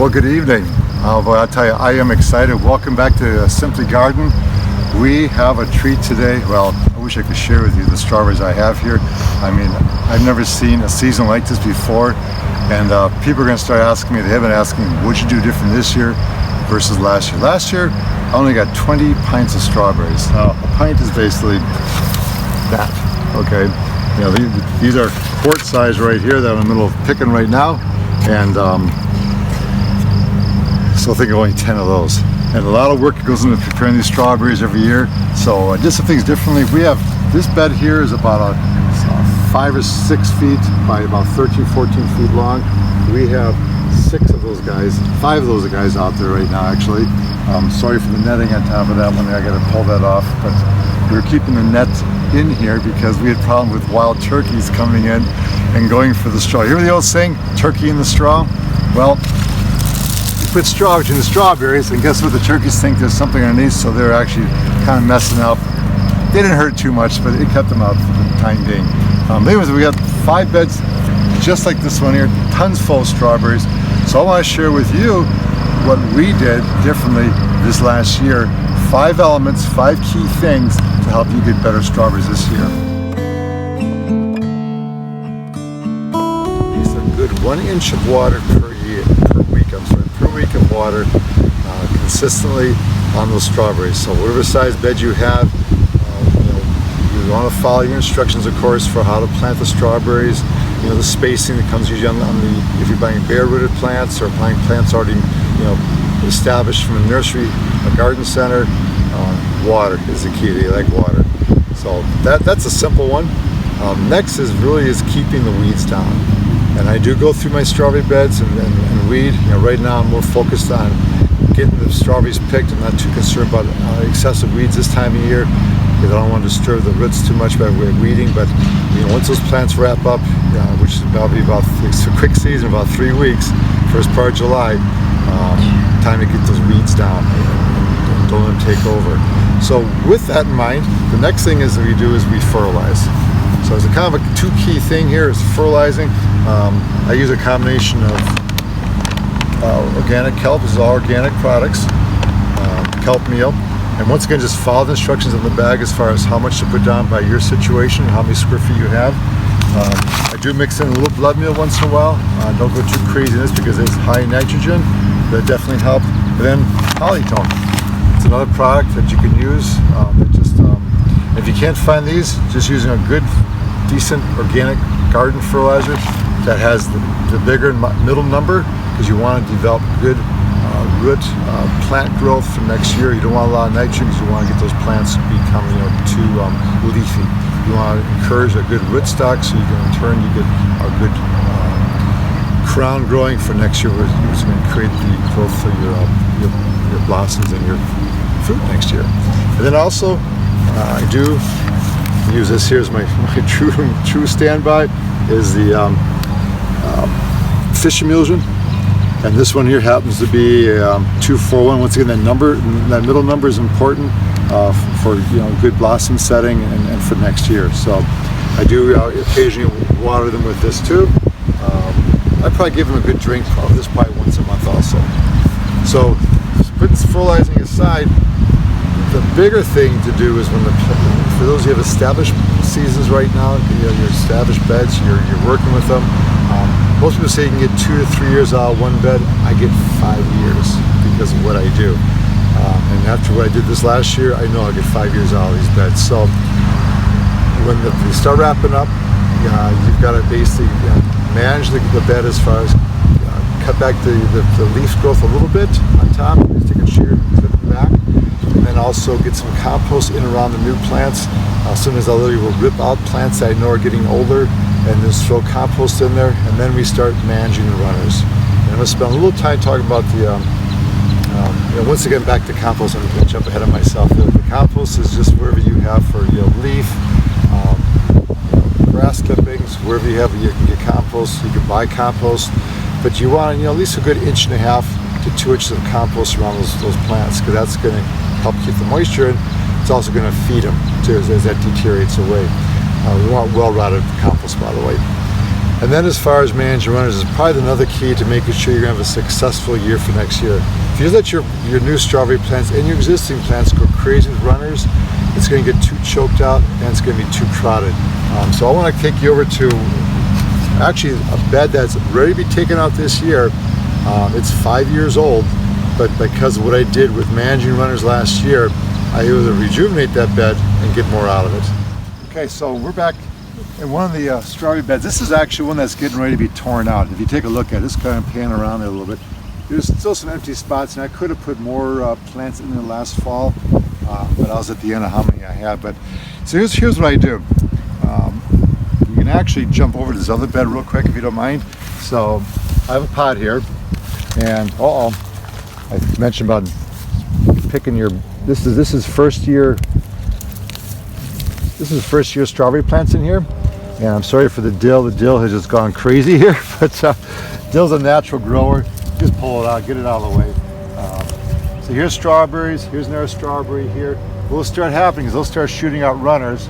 Well, good evening. Boy, I'll tell you, I am excited. Welcome back to Simply Garden. We have a treat today. Well, I wish I could share with you the strawberries I have here. I mean, I've never seen a season like this before, and people are going to start asking me, they have been asking, what'd you do different this year versus last year? Last year, I only got 20 pints of strawberries. Now, a pint is basically that, okay? You know, these are quart size right here that I'm in the middle of picking right now, and so I think only 10 of those. And a lot of work goes into preparing these strawberries every year. So just some things differently. We have, this bed here is about 5 or 6 feet by about 13, 14 feet long. We have 6 of those guys, 5 of those guys out there right now actually. Sorry for the netting on top of that one, I gotta pull that off. But we're keeping the net in here because we had problems with wild turkeys coming in and going for the straw. You hear the old saying, turkey in the straw? Well, put straw between the strawberries, and guess what? The turkeys think there's something underneath, so they're actually kind of messing up. They didn't hurt too much, but it kept them out for the time being. Anyways, we got 5 beds just like this one here, tons full of strawberries. So I want to share with you what we did differently this last year. 5 elements, 5 key things to help you get better strawberries this year. These are good 1 inch of water per week of water consistently on those strawberries. So whatever size bed you have, you want to follow your instructions, of course, for how to plant the strawberries. You know, the spacing that comes usually on the, if you're buying bare-rooted plants or buying plants already, established from a nursery, a garden center. Water is the key. They like water. So that's a simple one. Next is keeping the weeds down. And I do go through my strawberry beds and weed. Right now I'm more focused on getting the strawberries picked. I'm not too concerned about excessive weeds this time of year because I don't want to disturb the roots too much by weeding. But once those plants wrap up, which is probably it's a quick season, about 3 weeks, first part of July, time to get those weeds down and don't let them take over. So with that in mind, the next thing is that we do is we fertilize. So it's a kind of a 2 key thing here is fertilizing. I use a combination of organic kelp. This is all organic products, kelp meal. And once again, just follow the instructions in the bag as far as how much to put down by your situation, how many square feet you have. I do mix in a little blood meal once in a while. Don't go too crazy in this because it's high nitrogen. That definitely helps. And then pollytone. It's another product that you can use. If you can't find these, just using a good, decent organic garden fertilizer that has the bigger middle number, because you want to develop good root plant growth for next year. You don't want a lot of nitrogen because you want to get those plants to become too leafy. You want to encourage a good root stock so you can in turn you get a good crown growing for next year, which is going to create the growth for your blossoms and your fruit next year. And then also I do use this here as my true standby is the fish emulsion, and this one here happens to be 241. Once again, that middle number is important for good blossom setting and for next year. So I do occasionally water them with this too. I probably give them a good drink of this probably once a month also. So putting fertilizing aside, the bigger thing to do is for those who have established seasons right now, your established beds, you're working with them. Most people say you can get 2 to 3 years out of one bed. I get 5 years because of what I do. And after what I did this last year, I know I'll get 5 years out of these beds. So when they start wrapping up, you've got to basically manage the bed as far as cut back the leaf growth a little bit on top. Just take a shear and clip it back. And then also get some compost in around the new plants. Sometimes I literally will rip out plants that I know are getting older and just throw compost in there, and then we start managing the runners. And I'm going to spend a little time talking about the, once again back to compost. I'm going to jump ahead of myself. The compost is just wherever you have for leaf, grass clippings, wherever you have you can get compost. You can buy compost, but you want at least a good 1.5 to 2 inches of compost around those plants, because that's going to help keep the moisture in. It's also going to feed them too as that deteriorates away. We want well-rotted compost, by the way. And then as far as managing runners is probably another key to making sure you're going to have a successful year for next year. If you let your new strawberry plants and your existing plants go crazy with runners, it's going to get too choked out and it's going to be too crowded. So I want to take you over to actually a bed that's ready to be taken out this year. It's 5 years old, but because of what I did with managing runners last year, I was able to rejuvenate that bed and get more out of it. Okay, so we're back in one of the strawberry beds. This is actually one that's getting ready to be torn out. If you take a look at it, just kind of pan around there a little bit. There's still some empty spots, and I could have put more plants in there last fall, but I was at the end of how many I had. But so here's what I do. You can actually jump over to this other bed real quick if you don't mind. So I have a pot here, and I mentioned about picking your. This is first year. This is first year strawberry plants in here. And I'm sorry for the dill. The dill has just gone crazy here, but dill's a natural grower. Just pull it out, get it out of the way. So here's strawberries. Here's another strawberry here. What will start happening is they'll start shooting out runners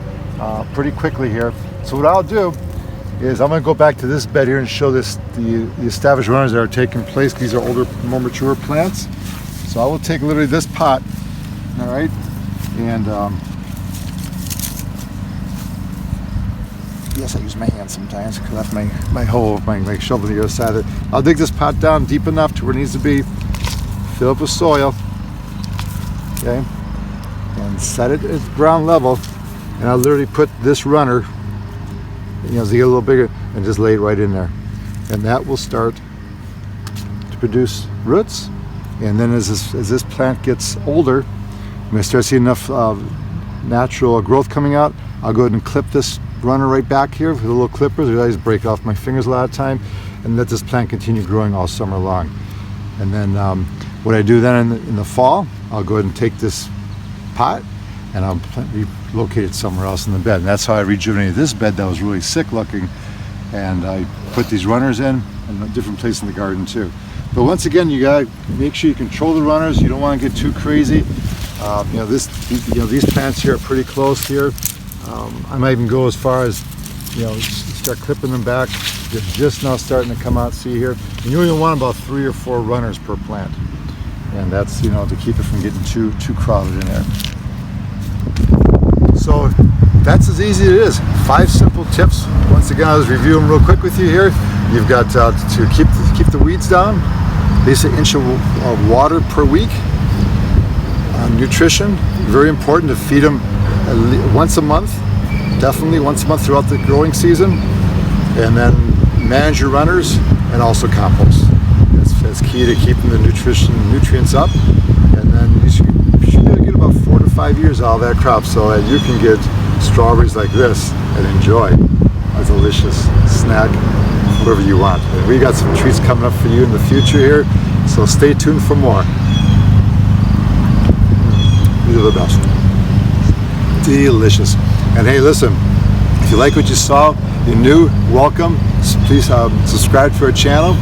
pretty quickly here. So what I'll do is I'm going to go back to this bed here and show the established runners that are taking place. These are older, more mature plants. So I will take literally this pot, all right, and yes, I use my hands sometimes because that's my shovel on the other side of it. I'll dig this pot down deep enough to where it needs to be, fill up with soil, okay, and set it at ground level, and I'll literally put this runner, as they get a little bigger, and just lay it right in there, and that will start to produce roots. And then as this plant gets older, when I start seeing enough natural growth coming out, I'll go ahead and clip this runner right back here with the little clippers. I just break off my fingers a lot of time and let this plant continue growing all summer long. And then what I do then in the fall, I'll go ahead and take this pot and I'll relocate it somewhere else in the bed. And that's how I rejuvenated this bed that was really sick looking. And I put these runners in a different place in the garden too. But once again, you gotta make sure you control the runners. You don't want to get too crazy. These plants here are pretty close here. I might even go as far as, start clipping them back. They're just now starting to come out, see here. And you only want about 3 or 4 runners per plant. And that's, to keep it from getting too crowded in there. So that's as easy as it is. 5 simple tips. Once again, I'll just review them real quick with you here. You've got to keep the weeds down, at least 1 inch of water per week. Nutrition, very important to feed them once a month, definitely once a month throughout the growing season. And then manage your runners and also compost. That's key to keeping the nutrients up. And then you should be able to get about 4 to 5 years out of that crop so that you can get strawberries like this and enjoy a delicious snack wherever you want. And we got some treats coming up for you in the future here, so stay tuned for more. These are the best. Delicious. And hey, listen, if you like what you saw, you're new, welcome. Please subscribe to our channel.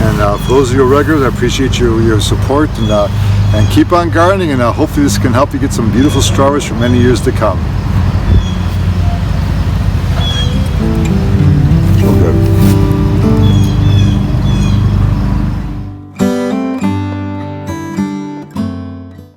And for those of you regulars, I appreciate your support, and keep on gardening, and hopefully this can help you get some beautiful strawberries for many years to come.